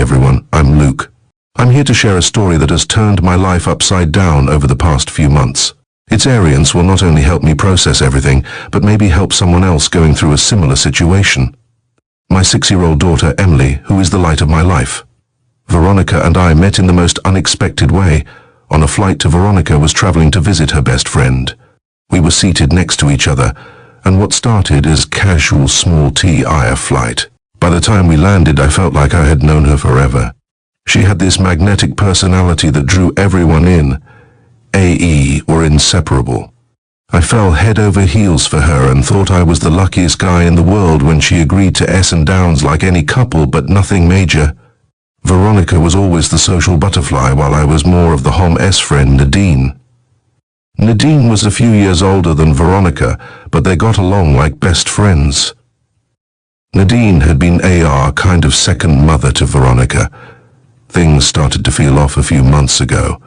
everyone, I'm Luke. I'm here to share a story that has turned my life upside down over the past few months. Its variants will not only help me process everything, but maybe help someone else going through a similar situation. My 6-year-old daughter, Emily, who is the light of my life. Veronica and I met in the most unexpected way. On a flight to Veronica was traveling to visit her best friend. We were seated next to each other, and what started as casual small tea flight. By the time we landed, I felt like I had known her forever. She had this magnetic personality that drew everyone in. AE were inseparable. I fell head over heels for her and thought I was the luckiest guy in the world when she agreed to S and downs like any couple, but nothing major. Veronica was always the social butterfly, while I was more of the Hom-S friend, Nadine. Nadine was a few years older than Veronica, but they got along like best friends. Nadine had been AR, kind of second mother to Veronica. Things started to feel off a few months ago.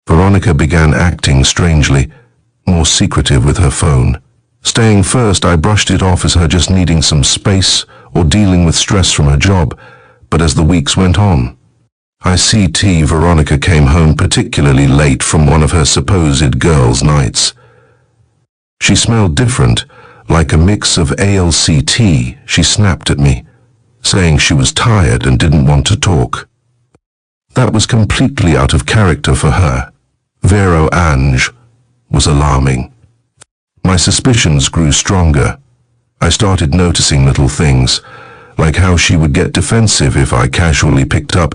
Veronica began acting strangely, more secretive with her phone. Staying first, I brushed it off as her just needing some space or dealing with stress from her job, but as the weeks went on, Veronica came home particularly late from one of her supposed girls' nights. She smelled different, like a mix of ALCT. She snapped at me, saying she was tired and didn't want to talk. That was completely out of character for her. Vero Ange was alarming. My suspicions grew stronger. I started noticing little things, like how she would get defensive if I casually picked up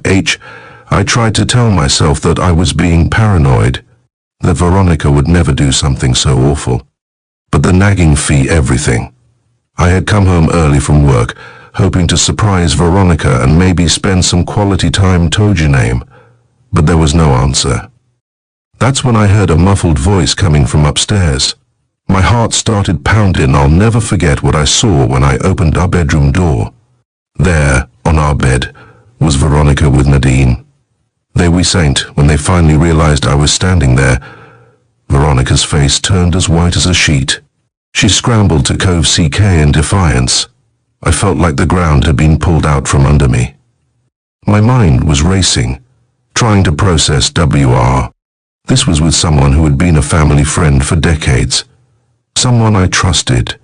I tried to tell myself that I was being paranoid, that Veronica would never do something so awful. But the nagging everything. I had come home early from work, hoping to surprise Veronica and maybe spend some quality time told your name, but there was no answer. That's when I heard a muffled voice coming from upstairs. My heart started pounding. I'll never forget what I saw when I opened our bedroom door. There, on our bed, was Veronica with Nadine. They were saint when they finally realized I was standing there. Veronica's face turned as white as a sheet. She scrambled to cove CK in defiance. I felt like the ground had been pulled out from under me. My mind was racing, trying to process WR. This was with someone who had been a family friend for decades. Someone I trusted.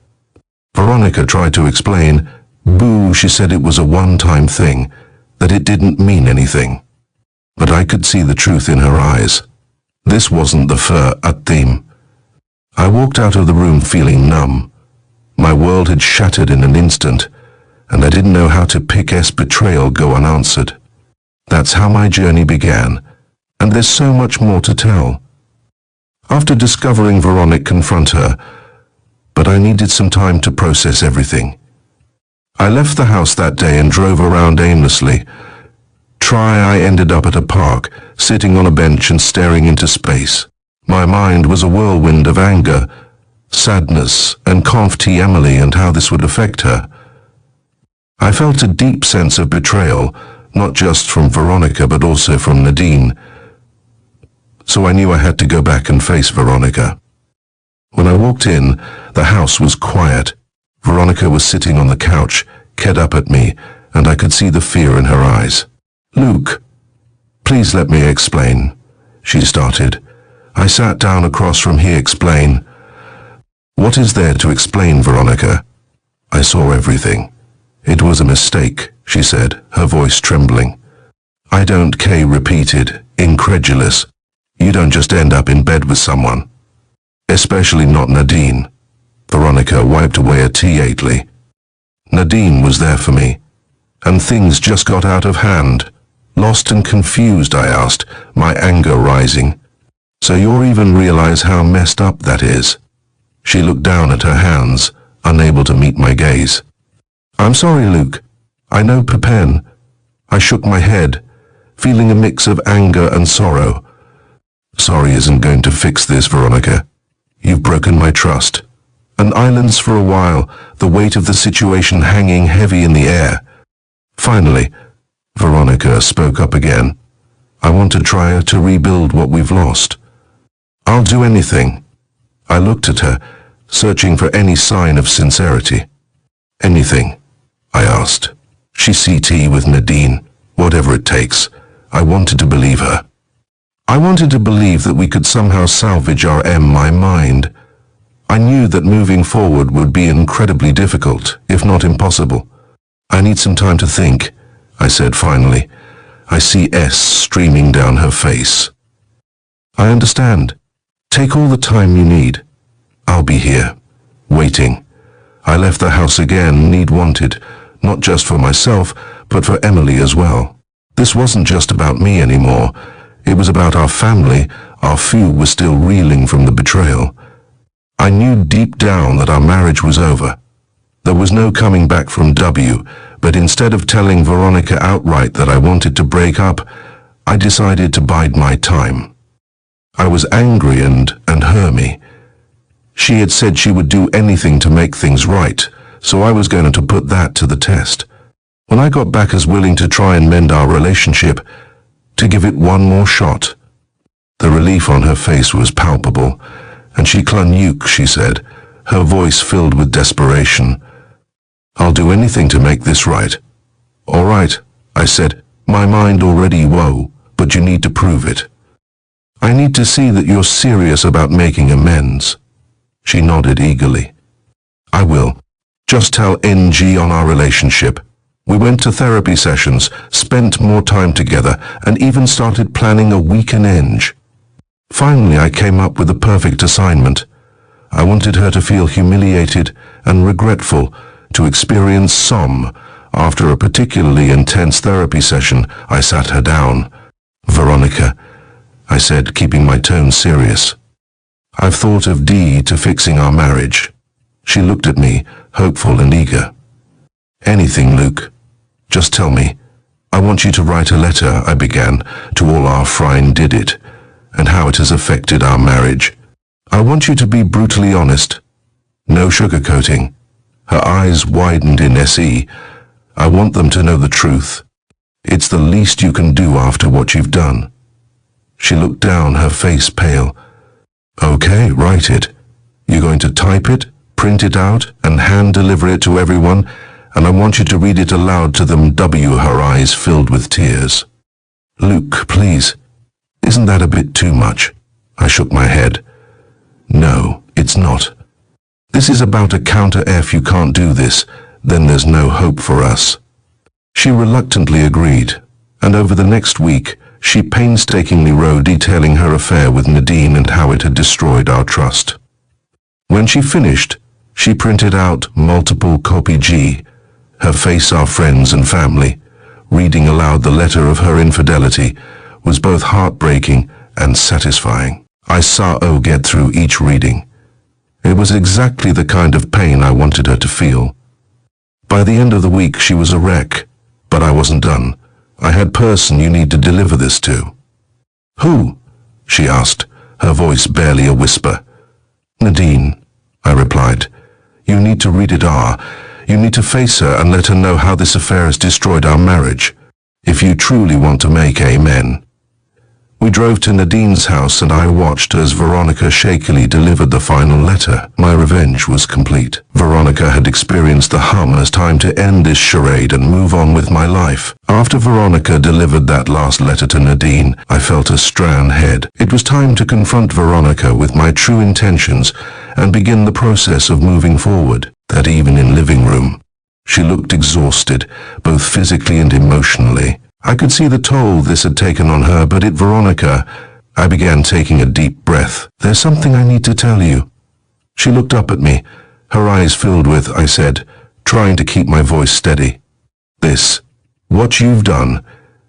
Veronica tried to explain. Boo, she said it was a one-time thing, that it didn't mean anything. But I could see the truth in her eyes. This wasn't the theme. I walked out of the room feeling numb. My world had shattered in an instant, and I didn't know how to pick betrayal go unanswered. That's how my journey began, and there's so much more to tell. After discovering Veronica confront her, but I needed some time to process everything. I left the house that day and drove around aimlessly. I ended up at a park, sitting on a bench and staring into space. My mind was a whirlwind of anger, sadness, and confronting Emily and how this would affect her. I felt a deep sense of betrayal, not just from Veronica but also from Nadine. So I knew I had to go back and face Veronica. When I walked in, the house was quiet. Veronica was sitting on the couch, ked up at me, and I could see the fear in her eyes. Luke, please let me explain, she started. I sat down across from here. Explain. What is there to explain, Veronica? I saw everything. It was a mistake, she said, her voice trembling. I don't repeated, incredulous. You don't just end up in bed with someone. Especially not Nadine. Veronica wiped away a tearfully. Nadine was there for me, and things just got out of hand. Lost and confused, I asked, my anger rising. So you even realize how messed up that is? She looked down at her hands, unable to meet my gaze. I'm sorry, Luke. I know Pepen. I shook my head, feeling a mix of anger and sorrow. Sorry isn't going to fix this, Veronica. You've broken my trust. And islands for a while, the weight of the situation hanging heavy in the air. Finally, Veronica spoke up again. I want to try to rebuild what we've lost. I'll do anything. I looked at her, searching for any sign of sincerity. Anything? I asked. She CT with Nadine. Whatever it takes. I wanted to believe her. I wanted to believe that we could somehow salvage my mind. I knew that moving forward would be incredibly difficult, if not impossible. I need some time to think, I said finally. I see S streaming down her face. I understand. Take all the time you need. I'll be here, waiting. I left the house again, need-wanted, not just for myself, but for Emily as well. This wasn't just about me anymore. It was about our family. Our few was still reeling from the betrayal. I knew deep down that our marriage was over. There was no coming back from W, but instead of telling Veronica outright that I wanted to break up, I decided to bide my time. I was angry and her me. She had said she would do anything to make things right, so I was going to put that to the test. When I got back as willing to try and mend our relationship, to give it one more shot. The relief on her face was palpable, and she clung Uke, she said, her voice filled with desperation. I'll do anything to make this right. All right, I said, my mind already woe, but you need to prove it. I need to see that you're serious about making amends. She nodded eagerly. I will. Just tell NG on our relationship. We went to therapy sessions, spent more time together, and even started planning a weekend. Finally, I came up with the perfect assignment. I wanted her to feel humiliated and regretful, to experience some. After a particularly intense therapy session, I sat her down. Veronica, I said, keeping my tone serious. I've thought of D to fixing our marriage. She looked at me, hopeful and eager. Anything, Luke. Just tell me. I want you to write a letter, I began, to all our friend did it, and how it has affected our marriage. I want you to be brutally honest. No sugarcoating. Her eyes widened in SE. I want them to know the truth. It's the least you can do after what you've done. She looked down, her face pale. Okay, write it. You're going to type it, print it out, and hand-deliver it to everyone, and I want you to read it aloud to them. W, her eyes filled with tears. Luke, please. Isn't that a bit too much? I shook my head. No, it's not. This is about a counter F. You can't do this, then there's no hope for us. She reluctantly agreed, and over the next week, she painstakingly wrote detailing her affair with Nadine and how it had destroyed our trust. When she finished, she printed out multiple copy G, her face our friends and family. Reading aloud the letter of her infidelity was both heartbreaking and satisfying. I saw O get through each reading. It was exactly the kind of pain I wanted her to feel. By the end of the week she was a wreck, but I wasn't done. I had person you need to deliver this to. Who? She asked, her voice barely a whisper. Nadine, I replied. You need to read it You need to face her and let her know how this affair has destroyed our marriage, if you truly want to make amen. We drove to Nadine's house and I watched as Veronica shakily delivered the final letter. My revenge was complete. Veronica had experienced the hum as time to end this charade and move on with my life. After Veronica delivered that last letter to Nadine, I felt a strand head. It was time to confront Veronica with my true intentions and begin the process of moving forward. That evening in living room, she looked exhausted, both physically and emotionally. I could see the toll this had taken on her, but Veronica, I began taking a deep breath. There's something I need to tell you. She looked up at me, her eyes filled with, I said, trying to keep my voice steady. What you've done,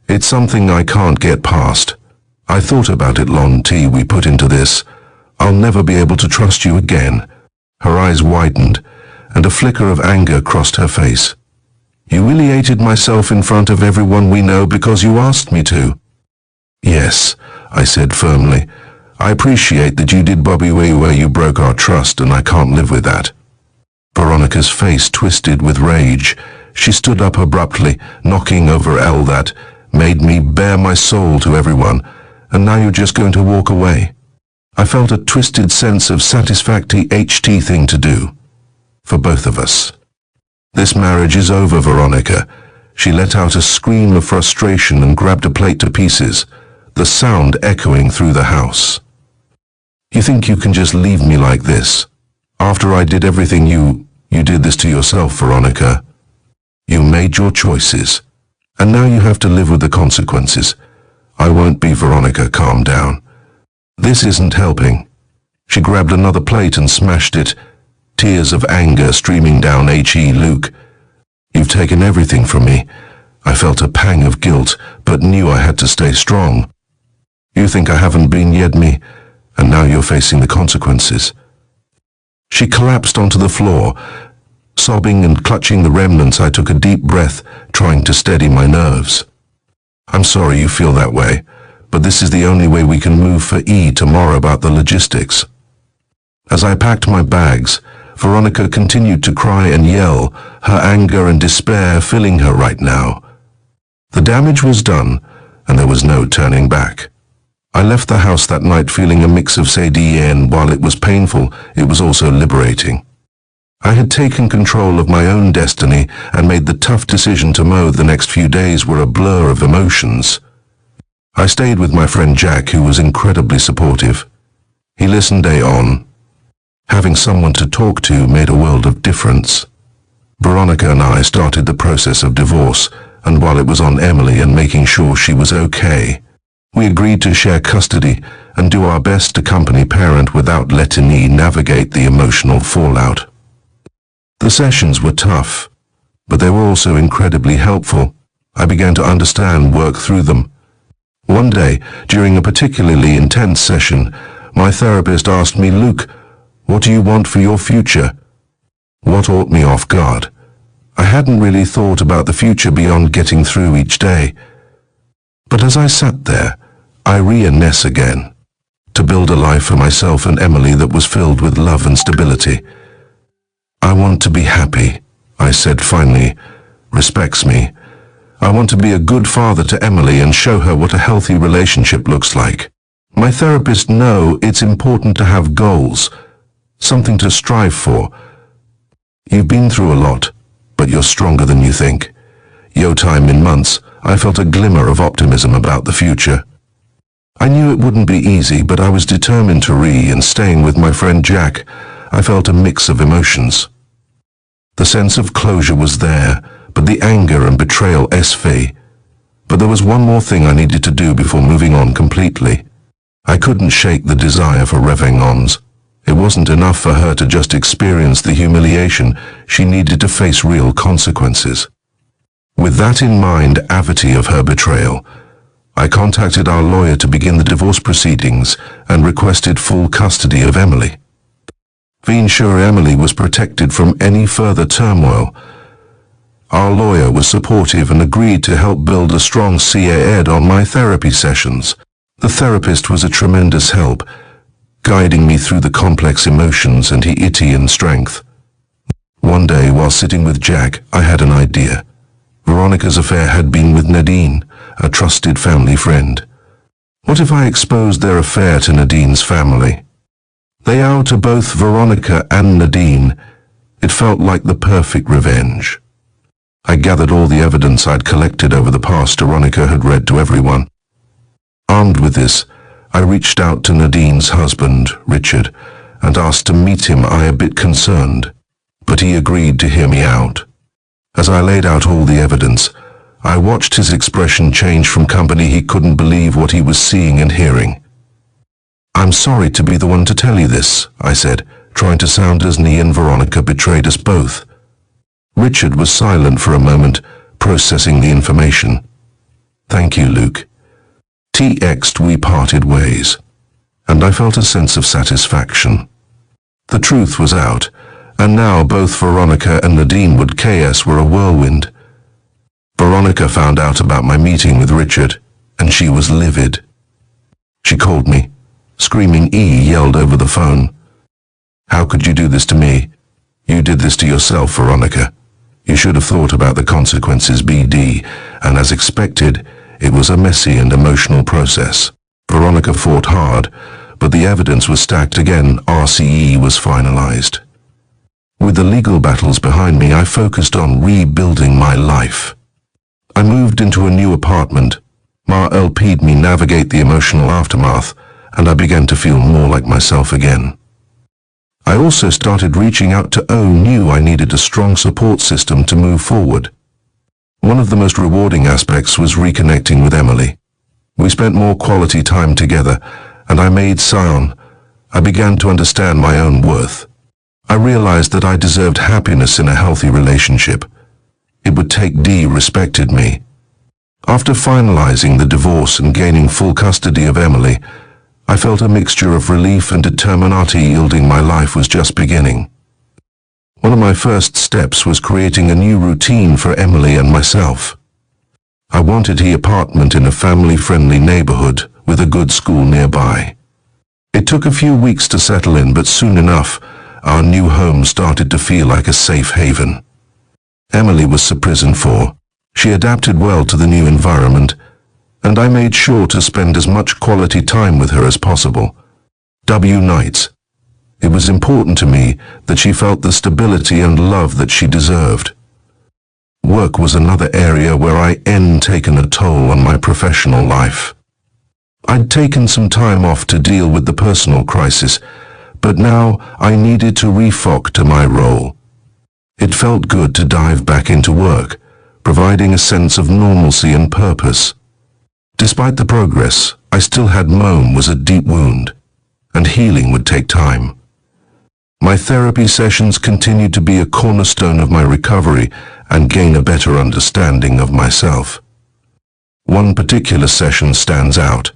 it's something I can't get past. I thought about it long T we put into this. I'll never be able to trust you again. Her eyes widened, and a flicker of anger crossed her face. Humiliated myself in front of everyone we know because you asked me to. Yes, I said firmly. I appreciate that you did Bobby Way where you broke our trust, and I can't live with that. Veronica's face twisted with rage. She stood up abruptly, knocking over L that made me bare my soul to everyone, and now you're just going to walk away. I felt a twisted sense of satisfactory HT thing to do. For both of us. This marriage is over, Veronica. She let out a scream of frustration and grabbed a plate to pieces, the sound echoing through the house. You think you can just leave me like this? After I did everything you did this to yourself, Veronica. You made your choices, and now you have to live with the consequences. I won't be, Veronica, calm down. This isn't helping. She grabbed another plate and smashed it, tears of anger streaming down Luke. You've taken everything from me. I felt a pang of guilt, but knew I had to stay strong. You think I haven't been yet me, and now you're facing the consequences. She collapsed onto the floor. Sobbing and clutching the remnants, I took a deep breath, trying to steady my nerves. I'm sorry you feel that way, but this is the only way we can move for tomorrow about the logistics. As I packed my bags, Veronica continued to cry and yell, her anger and despair filling her right now. The damage was done, and there was no turning back. I left the house that night feeling a mix of sadie, and while it was painful, it was also liberating. I had taken control of my own destiny and made the tough decision to mow. The next few days were a blur of emotions. I stayed with my friend Jack, who was incredibly supportive. He listened day on. Having someone to talk to made a world of difference. Veronica and I started the process of divorce, and while it was on Emily and making sure she was okay, we agreed to share custody and do our best to accompany parent without letting me navigate the emotional fallout. The sessions were tough, but they were also incredibly helpful. I began to understand, work through them. One day, during a particularly intense session, my therapist asked me, "Luke, what do you want for your future?" What caught me off guard. I hadn't really thought about the future beyond getting through each day. But as I sat there, I re-announced again, to build a life for myself and Emily that was filled with love and stability. I want to be happy, I said finally, respects me. I want to be a good father to Emily and show her what a healthy relationship looks like. My therapist knows it's important to have goals, something to strive for. You've been through a lot, but you're stronger than you think. Your time in months, I felt a glimmer of optimism about the future. I knew it wouldn't be easy, but I was determined to and staying with my friend Jack, I felt a mix of emotions. The sense of closure was there, but the anger and betrayal SV. But there was one more thing I needed to do before moving on completely. I couldn't shake the desire for revengeance. It wasn't enough for her to just experience the humiliation. She needed to face real consequences. With that in mind, avity of her betrayal, I contacted our lawyer to begin the divorce proceedings and requested full custody of Emily. To ensure Emily was protected from any further turmoil, our lawyer was supportive and agreed to help build a strong CAED on my therapy sessions. The therapist was a tremendous help, guiding me through the complex emotions and Haitian strength. One day, while sitting with Jack, I had an idea. Veronica's affair had been with Nadine, a trusted family friend. What if I exposed their affair to Nadine's family? They owe to both Veronica and Nadine. It felt like the perfect revenge. I gathered all the evidence I'd collected over the past Veronica had read to everyone. Armed with this, I reached out to Nadine's husband, Richard, and asked to meet him. I a bit concerned, but he agreed to hear me out. As I laid out all the evidence, I watched his expression change from company. He couldn't believe what he was seeing and hearing. "I'm sorry to be the one to tell you this," I said, trying to sound as me and Veronica betrayed us both. Richard was silent for a moment, processing the information. "Thank you, Luke." We parted ways, and I felt a sense of satisfaction. The truth was out, and now both Veronica and Nadine would chaos were a whirlwind. Veronica found out about my meeting with Richard, and she was livid. She called me, screaming. Yelled over the phone. "How could you do this to me? You did this to yourself, Veronica. You should have thought about the consequences, BD," and as expected, it was a messy and emotional process. Veronica fought hard, but the evidence was stacked again. RCE was finalized. With the legal battles behind me, I focused on rebuilding my life. I moved into a new apartment. Ma helped me navigate the emotional aftermath, and I began to feel more like myself again. I also started reaching out to knew I needed a strong support system to move forward. One of the most rewarding aspects was reconnecting with Emily. We spent more quality time together, and I made sound. I began to understand my own worth. I realized that I deserved happiness in a healthy relationship. It would take respected me. After finalizing the divorce and gaining full custody of Emily, I felt a mixture of relief and determination, yielding my life was just beginning. One of my first steps was creating a new routine for Emily and myself. I wanted an apartment in a family-friendly neighborhood with a good school nearby. It took a few weeks to settle in, but soon enough, our new home started to feel like a safe haven. Emily was prison for. She adapted well to the new environment, and I made sure to spend as much quality time with her as possible. Nights. It was important to me that she felt the stability and love that she deserved. Work was another area where I taken a toll on my professional life. I'd taken some time off to deal with the personal crisis, but now I needed to refocus to my role. It felt good to dive back into work, providing a sense of normalcy and purpose. Despite the progress, I still had was a deep wound, and healing would take time. My therapy sessions continued to be a cornerstone of my recovery and gain a better understanding of myself. One particular session stands out.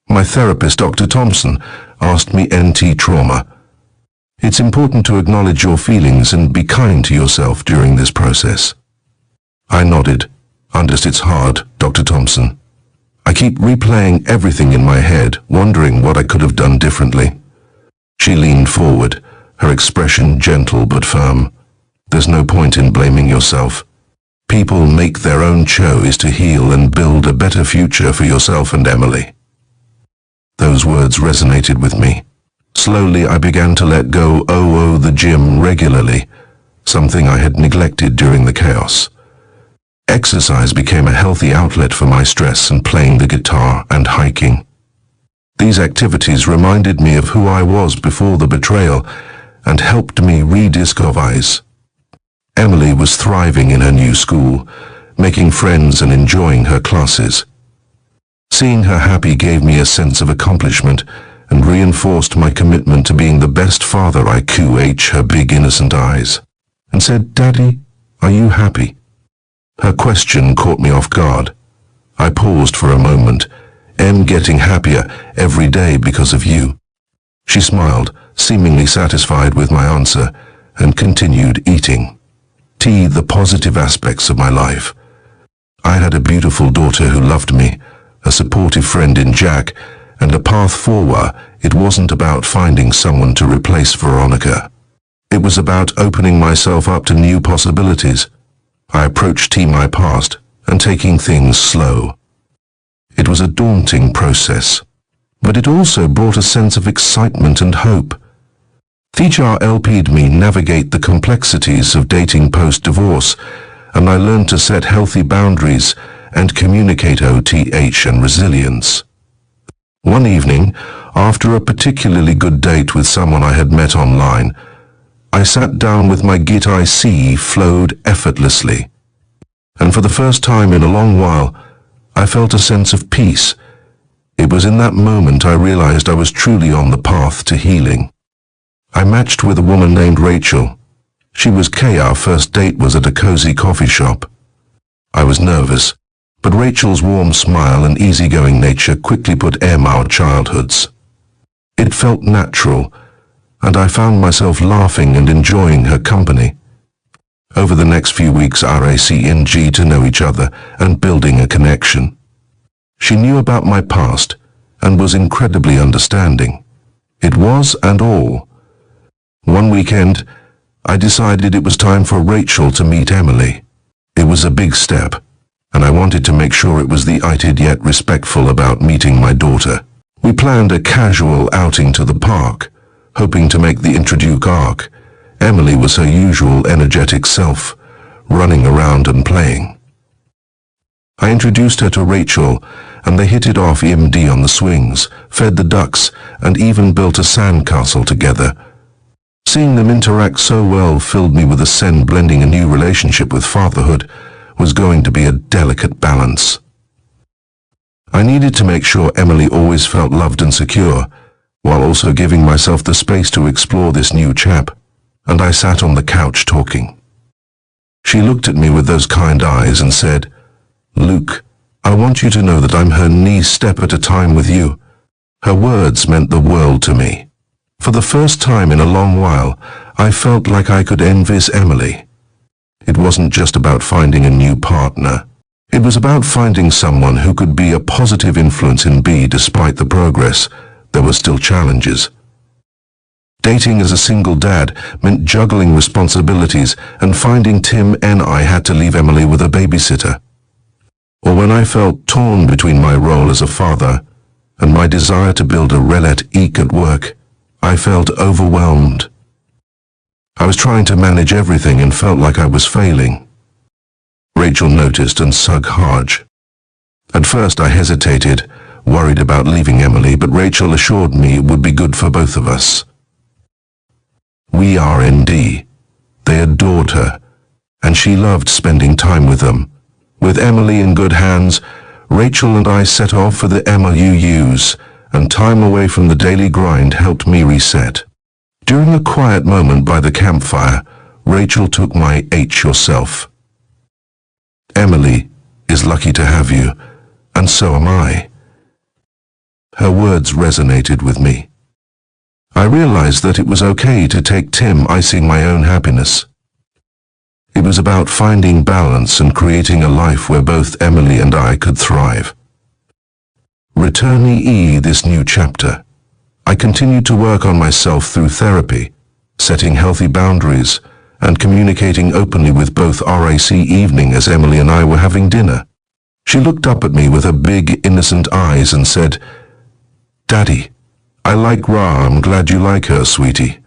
My therapist, Dr. Thompson, asked me trauma. It's important to acknowledge your feelings and be kind to yourself during this process. I nodded. It's hard, Dr. Thompson. I keep replaying everything in my head, wondering what I could have done differently. She leaned forward, her expression gentle but firm. There's no point in blaming yourself. People make their own choice to heal and build a better future for yourself and Emily. Those words resonated with me. Slowly I began to let go the gym regularly, something I had neglected during the chaos. Exercise became a healthy outlet for my stress, and playing the guitar and hiking. These activities reminded me of who I was before the betrayal and helped me rediscover. Emily was thriving in her new school, making friends and enjoying her classes. Seeing her happy gave me a sense of accomplishment and reinforced my commitment to being the best father I could. Her big innocent eyes and said, "Daddy, are you happy?" Her question caught me off guard. I paused for a moment. Getting happier every day because of you." She smiled, seemingly satisfied with my answer, and continued eating. The positive aspects of my life. I had a beautiful daughter who loved me, a supportive friend in Jack, and a path forward. It wasn't about finding someone to replace Veronica. It was about opening myself up to new possibilities. I approached my past and taking things slow. It was a daunting process, but it also brought a sense of excitement and hope. Teacher helped me navigate the complexities of dating post-divorce, and I learned to set healthy boundaries and communicate and resilience. One evening, after a particularly good date with someone I had met online, I sat down with my guitar. Flowed effortlessly. And for the first time in a long while, I felt a sense of peace. It was in that moment I realized I was truly on the path to healing. I matched with a woman named Rachel. She was Our first date was at a cozy coffee shop. I was nervous, but Rachel's warm smile and easygoing nature quickly put our childhoods. It felt natural, and I found myself laughing and enjoying her company. Over the next few weeks, RACNG to know each other and building a connection. She knew about my past and was incredibly understanding. It was and all. One weekend, I decided it was time for Rachel to meet Emily. It was a big step, and I wanted to make sure it was the yet respectful about meeting my daughter. We planned a casual outing to the park, hoping to make the introduce arc. Emily was her usual energetic self, running around and playing. I introduced her to Rachel, and they hit it off EMD on the swings, fed the ducks, and even built a sandcastle together. Seeing them interact so well filled me with a sense blending a new relationship with fatherhood was going to be a delicate balance. I needed to make sure Emily always felt loved and secure, while also giving myself the space to explore this new chap, and I sat on the couch talking. She looked at me with those kind eyes and said, "Luke, I want you to know that I'm her knee step at a time with you." Her words meant the world to me. For the first time in a long while, I felt like I could envy Emily. It wasn't just about finding a new partner. It was about finding someone who could be a positive influence in B. Despite the progress, there were still challenges. Dating as a single dad meant juggling responsibilities, and finding Tim and I had to leave Emily with a babysitter. Or when I felt torn between my role as a father and my desire to build a relet-eke at work, I felt overwhelmed. I was trying to manage everything and felt like I was failing. Rachel noticed and sug hard. At first I hesitated, worried about leaving Emily, but Rachel assured me it would be good for both of us. We are ND. They adored her, and she loved spending time with them. With Emily in good hands, Rachel and I set off for the MLUUs, and time away from the daily grind helped me reset. During a quiet moment by the campfire, Rachel took my H yourself. "Emily is lucky to have you, and so am I." Her words resonated with me. I realized that it was okay to take Tim icing my own happiness. It was about finding balance and creating a life where both Emily and I could thrive. Returnee this new chapter. I continued to work on myself through therapy, setting healthy boundaries, and communicating openly with both RAC evening as Emily and I were having dinner. She looked up at me with her big, innocent eyes and said, "Daddy, I like Ra. I'm glad you like her, sweetie.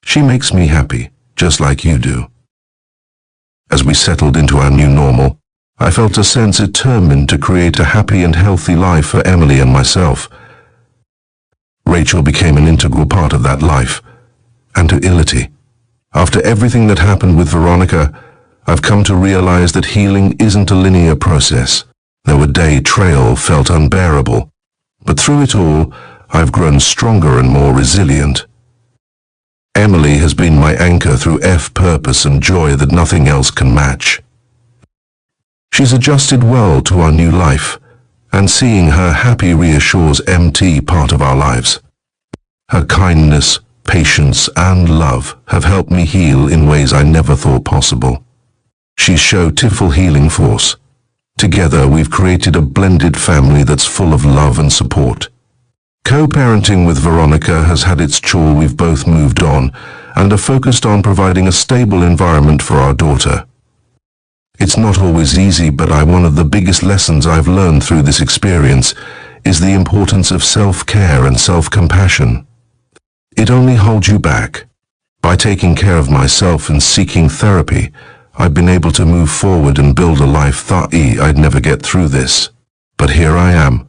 She makes me happy, just like you do." As we settled into our new normal, I felt a sense determined to create a happy and healthy life for Emily and myself. Rachel became an integral part of that life, and to ility. After everything that happened with Veronica, I've come to realize that healing isn't a linear process. There were days betrayal felt unbearable, but through it all, I've grown stronger and more resilient. Emily has been my anchor through purpose and joy that nothing else can match. She's adjusted well to our new life, and seeing her happy reassures MT part of our lives. Her kindness, patience, and love have helped me heal in ways I never thought possible. She's shown beautiful healing force. Together we've created a blended family that's full of love and support. Co-parenting with Veronica has had its chore. We've both moved on and are focused on providing a stable environment for our daughter. It's not always easy, but one of the biggest lessons I've learned through this experience is the importance of self-care and self-compassion. It only holds you back. By taking care of myself and seeking therapy, I've been able to move forward and build a life thought I'd never get through this. But here I am,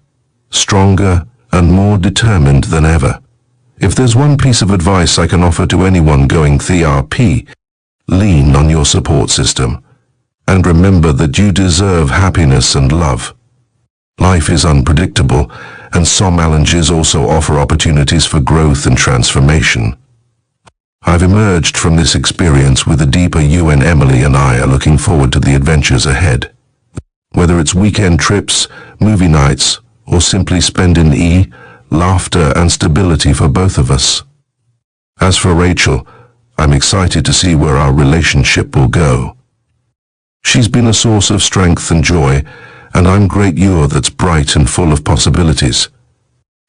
stronger and more determined than ever. If there's one piece of advice I can offer to anyone going therapy, lean on your support system. And remember that you deserve happiness and love. Life is unpredictable, and some challenges also offer opportunities for growth and transformation. I've emerged from this experience with a deeper you, and Emily and I are looking forward to the adventures ahead. Whether it's weekend trips, movie nights, or simply spending laughter and stability for both of us. As for Rachel, I'm excited to see where our relationship will go. She's been a source of strength and joy, and I'm grateful that's bright and full of possibilities.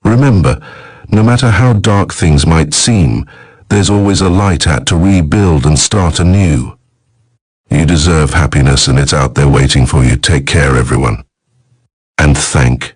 Remember, no matter how dark things might seem, there's always a light to rebuild and start anew. You deserve happiness, and it's out there waiting for you. Take care, everyone. And thank